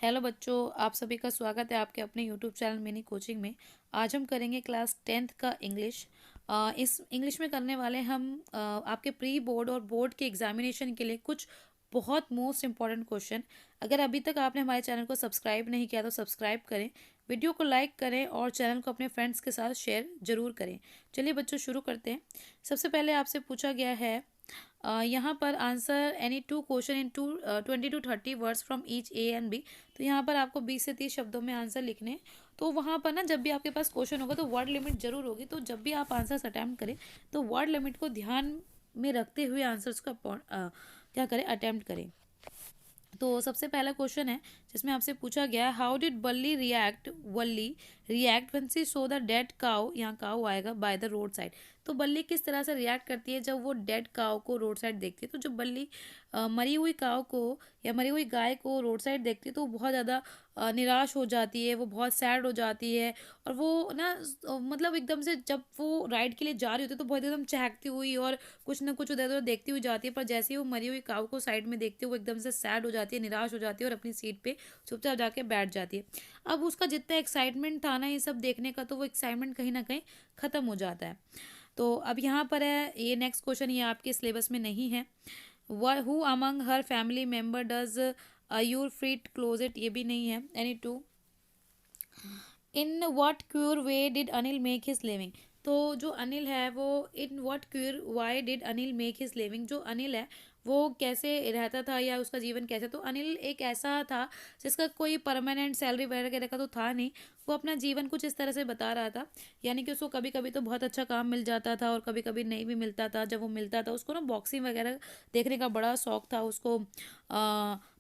Hello बच्चों, आप सभी का स्वागत है आपके अपने यूट्यूब चैनल मिनी कोचिंग में। आज हम करेंगे क्लास 10th का इंग्लिश। इस इंग्लिश में करने वाले हम आपके प्री बोर्ड और बोर्ड के एग्जामिनेशन के लिए कुछ बहुत मोस्ट इंपॉर्टेंट क्वेश्चन। अगर अभी तक आपने हमारे चैनल को सब्सक्राइब नहीं किया तो सब्सक्राइब करें, वीडियो को लाइक करें और चैनल को अपने फ्रेंड्स के साथ शेयर जरूर करें। चलिए बच्चों शुरू करते हैं। सबसे पहले आपसे पूछा गया है यहाँ पर answer any two question in 20 to 30 words from each A and B. तो यहाँ पर आपको 20 से 30 शब्दों में आंसर लिखने हैं। तो वहाँ पर ना जब भी आपके पास क्वेश्चन होगा तो वर्ड लिमिट जरूर होगी, तो जब भी आप आंसर्स अटैम्प्ट करें तो वर्ड लिमिट को ध्यान में रखते हुए आंसर्स का क्या करें, अटैम्प्ट करें। तो सबसे पहला क्वेश्चन है जिसमें आपसे पूछा गया है, how did Valli react when she saw the dead cow, यहाँ काउ आएगा, बाय द रोड साइड। तो बल्ली किस तरह से रिएक्ट करती है जब वो डेड काउ को रोड साइड देखती है। तो जब बल्ली मरी हुई काउ को या मरी हुई गाय को रोड साइड देखती है तो वो बहुत ज़्यादा निराश हो जाती है, वो बहुत सैड हो जाती है। और वो ना मतलब एकदम से जब वो राइड के लिए जा रही होती है तो बहुत एकदम चहकती हुई और कुछ ना कुछ उधर उधर देखती हुई जाती है। पर जैसे ही वो मरी हुई काऊ को साइड में देखती है वो एकदम से सैड हो जाती है, निराश हो जाती है और अपनी सीट पे चुपचाप जाके बैठ जाती है। अब उसका जितना एक्साइटमेंट था ना ये सब देखने का, तो वो एक्साइटमेंट कहीं ना कहीं ख़त्म हो जाता है। तो अब यहाँ पर है ये नेक्स्ट क्वेश्चन, ये आपके सिलेबस में नहीं है। Who among her family member does your fruit closet, ये भी नहीं है। Any two, in what cure way did Anil make his living. तो जो अनिल है वो in what cure why did Anil make his living, जो अनिल है वो कैसे रहता था या उसका जीवन कैसे। तो अनिल एक ऐसा था जिसका कोई परमानेंट सैलरी वगैरह का तो था नहीं, वो अपना जीवन कुछ इस तरह से बता रहा था। यानी कि उसको कभी कभी तो बहुत अच्छा काम मिल जाता था और कभी कभी नहीं भी मिलता था। जब वो मिलता था उसको ना बॉक्सिंग वगैरह देखने का बड़ा शौक था उसको।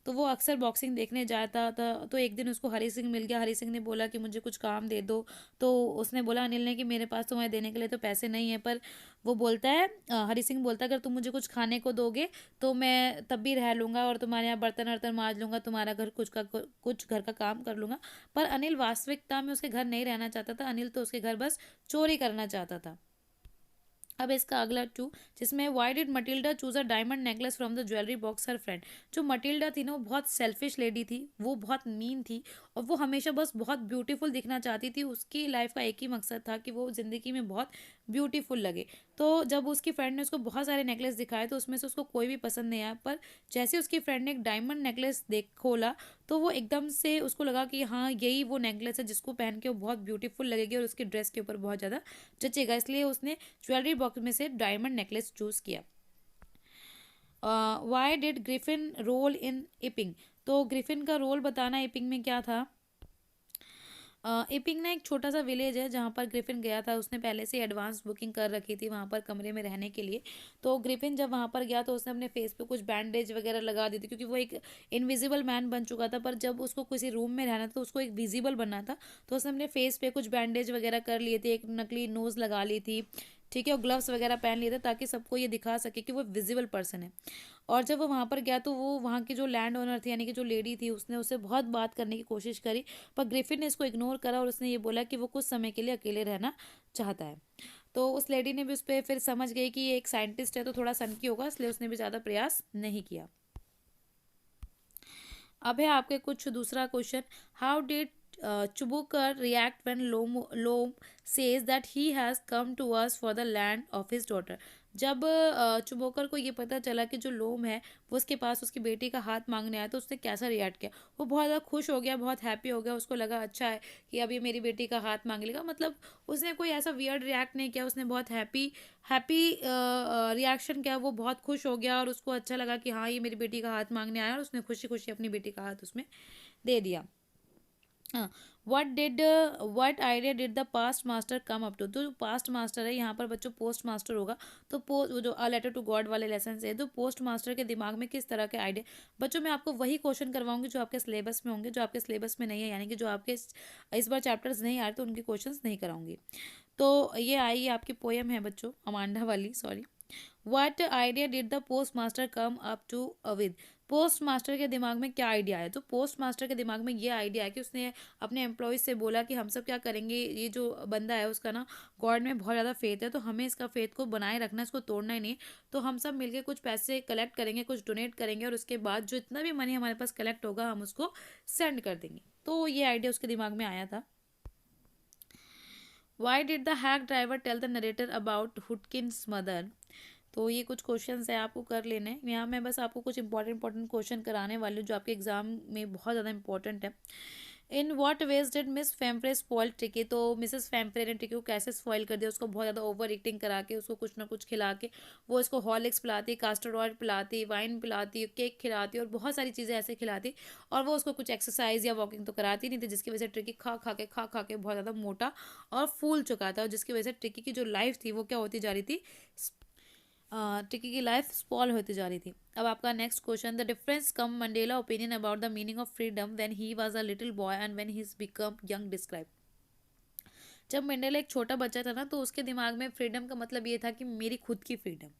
तो वो अक्सर बॉक्सिंग देखने जाता था। तो एक दिन उसको हरी सिंह मिल गया, हरी सिंह ने बोला कि मुझे कुछ काम दे दो। तो उसने बोला अनिल ने कि मेरे पास तुम्हें देने के लिए तो पैसे नहीं है। पर वो बोलता है, हरी सिंह बोलता है, अगर तुम मुझे कुछ खाने को दोगे तो मैं तब भी रह लूँगा और तुम्हारे यहाँ बर्तन वर्तन मांज लूँगा, तुम्हारा घर कुछ घर का काम कर लूँगा। पर अनिल वास्तविकता में उसके घर नहीं रहना चाहता था। अनिल तो उसके घर बस चोरी करना चाहता था। अब इसका अगला टू, जिसमें why did Matilda choose a diamond necklace from the jewellery box her friend. जो मटिल्डा थी ना वो बहुत सेल्फिश लेडी थी, वो बहुत मीन थी और वो हमेशा बस बहुत ब्यूटीफुल दिखना चाहती थी। उसकी लाइफ का एक ही मकसद था कि वो ज़िंदगी में बहुत ब्यूटीफुल लगे। तो जब उसकी फ्रेंड ने उसको बहुत सारे नेकलेस दिखाए तो उसमें से उसको कोई भी पसंद नहीं आया। पर जैसे उसकी फ्रेंड ने एक डायमंड नेकलेस देख खोला तो वो एकदम से उसको लगा कि हाँ यही वो नेकलेस है जिसको पहन के वो बहुत ब्यूटीफुल लगेगी और उसकी ड्रेस के ऊपर बहुत ज़्यादा जचेगा, इसलिए उसने ज्वेलरी बॉक्स में से डायमंड नेकलेस चूज किया। Why did Griffin roll in Iping. तो ग्रिफिन का रोल बताना इपिंग में क्या था। इपिंग ना एक छोटा सा विलेज है जहाँ पर ग्रिफिन गया था। उसने पहले से एडवांस बुकिंग कर रखी थी वहाँ पर कमरे में रहने के लिए। तो ग्रिफिन जब वहाँ पर गया तो उसने अपने फेस पे कुछ बैंडेज वगैरह लगा दी थी क्योंकि वो एक इनविजिबल मैन बन चुका था। पर जब उसको किसी रूम में रहना था तो उसको एक विजिबल बनना था। तो उसने अपने फेस पे कुछ बैंडेज वगैरह कर लिए थे, एक नकली नोज लगा ली थी, ठीक है, और ग्लव्स वगैरह पहन लिए थे ताकि सबको ये दिखा सके कि वो विजिबल पर्सन है। और जब वो वहाँ पर गया तो वो वहाँ की जो लैंड ओनर थी यानी कि जो लेडी थी उसने उससे बहुत बात करने की कोशिश करी। पर ग्रिफिन ने इसको इग्नोर करा और उसने ये बोला कि वो कुछ समय के लिए अकेले रहना चाहता है। तो उस लेडी ने भी उस पर फिर समझ गई कि ये एक साइंटिस्ट है तो थोड़ा सनकी होगा, इसलिए उसने भी ज़्यादा प्रयास नहीं किया। अब है आपके कुछ दूसरा question, how did Chubukov react when Lomov says that he has come to us for the land of his daughter. जब चुबोकर को ये पता चला कि जो लोम है वो उसके पास उसकी बेटी का हाथ मांगने आया तो उसने कैसा रिएक्ट किया। वो बहुत ज़्यादा खुश हो गया, बहुत हैप्पी हो गया, उसको लगा अच्छा है कि अब ये मेरी बेटी का हाथ मांग लेगा। मतलब उसने कोई ऐसा वियर्ड रिएक्ट नहीं किया, उसने बहुत हैप्पी हैप्पी रिएक्शन किया। वो बहुत खुश हो गया और उसको अच्छा लगा कि हाँ ये मेरी बेटी का हाथ मांगने आया और उसने खुशी खुशी अपनी बेटी का हाथ उसमें दे दिया। हाँ, what idea did the past master come up to. तो जो पास्ट मास्टर है यहाँ पर बच्चों पोस्ट मास्टर होगा। तो वो जो अ लेटर टू गॉड वाले लेसन है तो पोस्ट मास्टर के दिमाग में किस तरह के आइडिया। बच्चों मैं आपको वही क्वेश्चन करवाऊंगी जो आपके सिलेबस में होंगे, जो आपके सिलेबस में नहीं है यानी कि जो आपके इस बार चैप्टर्स नहीं आ रहे तो उनके क्वेश्चंस नहीं कराऊंगी। तो ये आई आपकी पोयम है बच्चों, अमांडा वाली, sorry. What idea did the postmaster come up to with? Post master के दिमाग में क्या आइडिया आया? तो पोस्ट मास्टर के दिमाग में ये आइडिया है कि उसने अपने एम्प्लॉयज़ से बोला कि हम सब क्या करेंगे, ये जो बंदा है उसका ना गॉड में बहुत ज़्यादा फेथ है, तो हमें इसका फेथ को बनाए रखना है, इसको तोड़ना ही नहीं। तो हम सब मिलके कुछ पैसे कलेक्ट करेंगे, कुछ डोनेट करेंगे और उसके बाद जो इतना भी मनी हमारे पास कलेक्ट होगा हम उसको सेंड कर देंगे। तो ये आइडिया उसके दिमाग में आया था। Why did the hack driver tell the narrator about Hudkins mother? तो ये कुछ क्वेश्चंस है, आपको कर लेने हैं। यहाँ मैं बस आपको कुछ इंपॉर्टेंट क्वेश्चन कराने वाली हूँ जो आपके एग्जाम में बहुत ज़्यादा इंपॉर्टेंट है। In what ways did Miss Pumphrey spoil Tricki? तो मिसेस फेम्प्रे ने टिकी को कैसे स्पॉइल कर दिया? उसको बहुत ज़्यादा ओवर ईटिंग करा के, उसको कुछ ना कुछ खिला के, वो इसको हॉर्लिक्स पिलाती, कास्टर ऑयल पिलाती, वाइन पिलाती, केक खिलाती और बहुत सारी चीज़ें ऐसे खिलाती, और वो उसको कुछ एक्सरसाइज या वॉकिंग तो कराती नहीं थी, जिसकी वजह से ट्रिकी खा खा के बहुत ज़्यादा मोटा और फूल चुका था, और जिसकी वजह से ट्रिकी की जो लाइफ थी वो क्या होती जा रही थी, टिकी की लाइफ स्पॉल होती जा रही थी। अब आपका next question, the difference come Mandela opinion about the meaning of freedom when he was a little boy and when he is become young describe? जब मंडेला एक छोटा बच्चा था ना, तो उसके दिमाग में फ्रीडम का मतलब ये था कि मेरी खुद की फ्रीडम।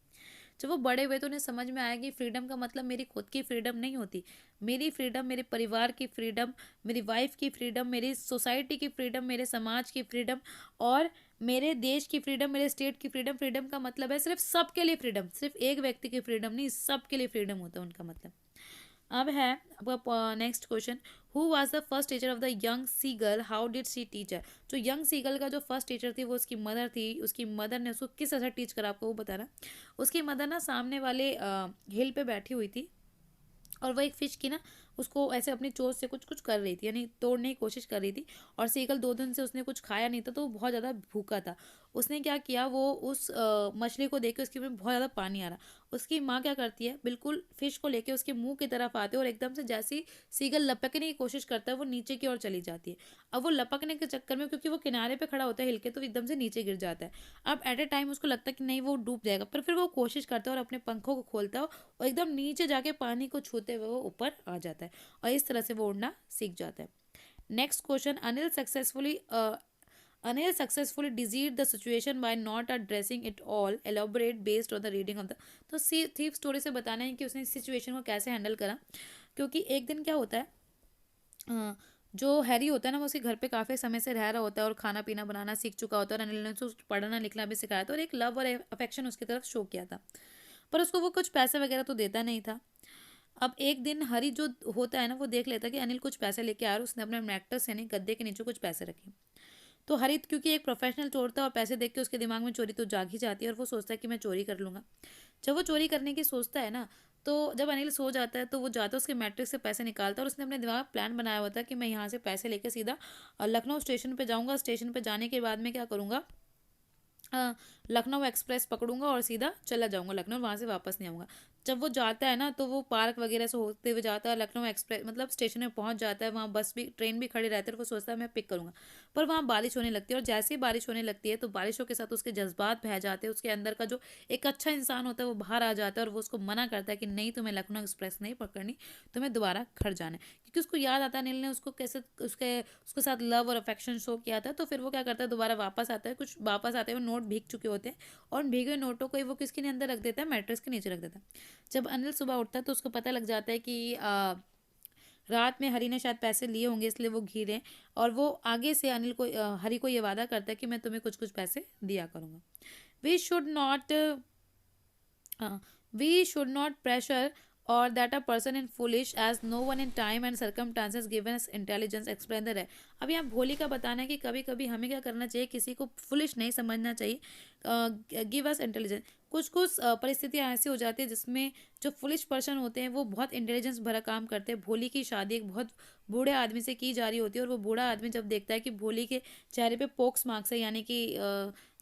जब वो बड़े हुए तो उन्हें समझ में आया कि फ्रीडम का मतलब मेरी खुद की फ्रीडम नहीं होती। मेरी फ्रीडम मेरे परिवार की फ्रीडम, मेरी वाइफ की फ्रीडम, मेरी सोसाइटी की फ्रीडम, मेरे समाज की फ्रीडम और मेरे देश की फ्रीडम, मेरे स्टेट की फ्रीडम। फ्रीडम का मतलब है सिर्फ सबके लिए फ्रीडम, सिर्फ एक व्यक्ति की फ्रीडम नहीं, सबके लिए फ्रीडम होता है उनका मतलब। अब है आपका next question, who was the first teacher of the young seagull, how did she teacher? जो यंग सीगल का जो फर्स्ट टीचर थी वो उसकी मदर थी। उसकी मदर ने उसको किस तरह से टीच करा, आपको वो बताना। उसकी मदर ना सामने वाले हिल पे बैठी हुई थी, और वो एक फिश की ना उसको ऐसे अपनी चोंच से कुछ कुछ कर रही थी, यानी तोड़ने की कोशिश कर रही थी। और सीगल 2 दिन से उसने कुछ खाया नहीं था, तो वो बहुत ज़्यादा भूखा था। उसने क्या किया, वो उस मछली को देख के उसके मुंह में बहुत ज़्यादा पानी आ रहा। उसकी माँ क्या करती है, बिल्कुल फिश को लेके उसके मुंह की तरफ आते और एकदम से जैसे ही सीगल लपकने की कोशिश करता है वो नीचे की ओर चली जाती है। अब वो लपकने के चक्कर में, क्योंकि वो किनारे पे खड़ा होता है हिल के, तो एकदम से नीचे गिर जाता है। अब एट ए टाइम उसको लगता है कि नहीं वो डूब जाएगा, पर फिर वो कोशिश करता है और अपने पंखों को खोलता है और एकदम नीचे जाके पानी को छूते हुए वो ऊपर आ जाता है, और इस तरह से वो उड़ना सीख जाता है। Next question, Anil successfully defused the situation by not addressing it all, elaborate based on the reading of the. तो थीफ स्टोरी से बताना है कि उसने इस सिचुएशन को कैसे हैंडल करा। क्योंकि एक दिन क्या होता है, जो हैरी होता है ना, वो उसके घर पे काफ़ी समय से रह रहा होता है और खाना पीना बनाना सीख चुका होता है, और अनिल ने उसको पढ़ना लिखना भी सिखाया था और एक लव और अफेक्शन उसकी तरफ शो किया था। पर उसको वो कुछ पैसे वगैरह तो देता नहीं था। अब एक दिन हरी जो होता है ना, वो देख लेता कि अनिल कुछ पैसे लेके आ रहा है, उसने अपने मैट्रेस यानी गद्दे के नीचे कुछ पैसे रखे। तो हरी क्योंकि एक प्रोफेशनल चोर था और पैसे देख के उसके दिमाग में चोरी तो जाग ही जाती है, और वो सोचता है कि मैं चोरी कर लूँगा। जब वो चोरी करने की सोचता है ना, तो जब अनिल सो जाता है तो वो जाता है उसके मैट्रिक्स से पैसे निकालता है, और उसने अपने दिमाग में प्लान बनाया हुआ था कि मैं यहाँ से पैसे लेके सीधा लखनऊ स्टेशन पे जाऊँगा। स्टेशन पे जाने के बाद में क्या करूँगा, लखनऊ एक्सप्रेस पकड़ूंगा और सीधा चला जाऊंगा लखनऊ, वहाँ से वापस नहीं आऊँगा। जब वो जाता है ना, तो वो पार्क वगैरह से होते हुए जाता है, लखनऊ एक्सप्रेस मतलब स्टेशन में पहुंच जाता है, वहाँ बस भी ट्रेन भी खड़ी रहती है, और वो सोचता है मैं पिक करूंगा। पर वहाँ बारिश होने लगती है, और जैसे ही बारिश होने लगती है तो बारिशों के साथ उसके जज्बात बह जाते हैं, उसके अंदर का जो एक अच्छा इंसान होता है वो बाहर आ जाता है, और वो उसको मना करता है कि नहीं, तुम्हें लखनऊ एक्सप्रेस नहीं पकड़नी, तुम्हें दोबारा घर जाना है। क्योंकि उसको याद आता है अनिल ने उसको कैसे उसके साथ लव और अफेक्शन शो किया था। तो फिर वो क्या करता है, दोबारा वापस आता है, कुछ वापस आते हुए नोट भीग चुके होते हैं, और उन भीगे नोटों को ही वो किसके अंदर रख देता है, मैट्रेस के नीचे रख देता है। जब अनिल सुबह उठता है तो उसको पता लग जाता है कि रात में हरी ने शायद पैसे लिए होंगे, इसलिए वो घिरे। और वो आगे से अनिल को हरी को ये वादा करता है कि मैं तुम्हें कुछ कुछ पैसे दिया करूँगा। We should not we should not pressure or that a person in foolish as no one in time and circumstances given us intelligence explain the rest। अब यहाँ भोली का बताना है कि कभी कभी हमें क्या करना चाहिए, किसी को फुलिश नहीं समझना चाहिए। गिव अस इंटेलिजेंस, कुछ कुछ परिस्थितियाँ ऐसी हो जाती है जिसमें जो फुलिश पर्सन होते हैं वो बहुत इंटेलिजेंस भरा काम करते हैं। भोली की शादी एक बहुत बूढ़े आदमी से की जा रही होती है, और वो बूढ़ा आदमी जब देखता है कि भोली के चेहरे पे पोक्स मार्क्स है, यानी कि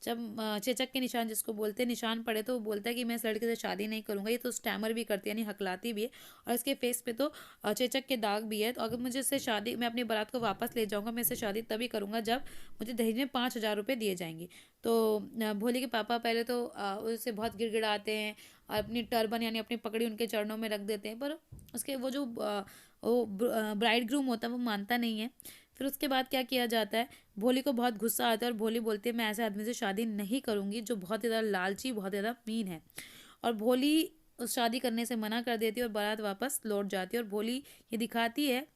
जब चेचक के निशान जिसको बोलते हैं निशान पड़े, तो वो बोलता है कि मैं इस लड़के से शादी नहीं करूंगा। ये तो स्टैमर भी करती है, यानी हकलाती भी है, और इसके फेस पे तो चेचक के दाग भी है। तो अगर मुझे इससे शादी, मैं अपनी बारात को वापस ले जाऊंगा, मैं इससे शादी तभी करूंगा जब मुझे दहेज में 5,000 रुपये दिए जाएंगे। तो भोले के पापा पहले तो उससे बहुत गिड़गिड़ाते हैं और अपनी टर्बन यानी अपनी पकड़ी उनके चरणों में रख देते हैं, पर उसके वो जो ब्राइड ग्रूम होता है वो मानता नहीं है। फिर उसके बाद क्या किया जाता है, भोली को बहुत गुस्सा आता है और भोली बोलती है मैं ऐसे आदमी से शादी नहीं करूंगी जो बहुत ज़्यादा लालची, बहुत ज़्यादा मीन है। और भोली उस शादी करने से मना कर देती है और बारात वापस लौट जाती है। और भोली ये दिखाती है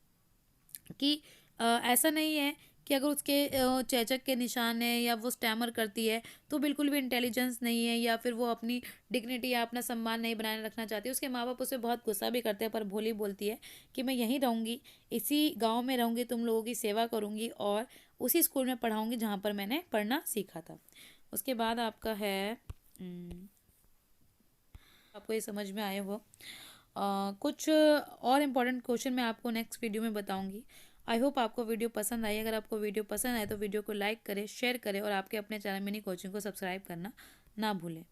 कि ऐसा नहीं है कि अगर उसके चेचक के निशान है या वो स्टैमर करती है तो बिल्कुल भी इंटेलिजेंस नहीं है, या फिर वो अपनी डिग्निटी या अपना सम्मान नहीं बनाए रखना चाहती। उसके माँ बाप उसे बहुत गुस्सा भी करते हैं, पर भोली बोलती है कि मैं यहीं रहूँगी, इसी गांव में रहूँगी, तुम लोगों की सेवा करूँगी और उसी स्कूल में पढ़ाऊँगी जहाँ पर मैंने पढ़ना सीखा था। उसके बाद आपका है आपको ये समझ में आए हो। कुछ और इम्पोर्टेंट क्वेश्चन मैं आपको नेक्स्ट वीडियो में बताऊंगी। आई होप आपको वीडियो पसंद आई। अगर आपको वीडियो पसंद आए तो वीडियो को लाइक करें, शेयर करें और आपके अपने चैनल मिनी कोचिंग को सब्सक्राइब करना ना भूलें।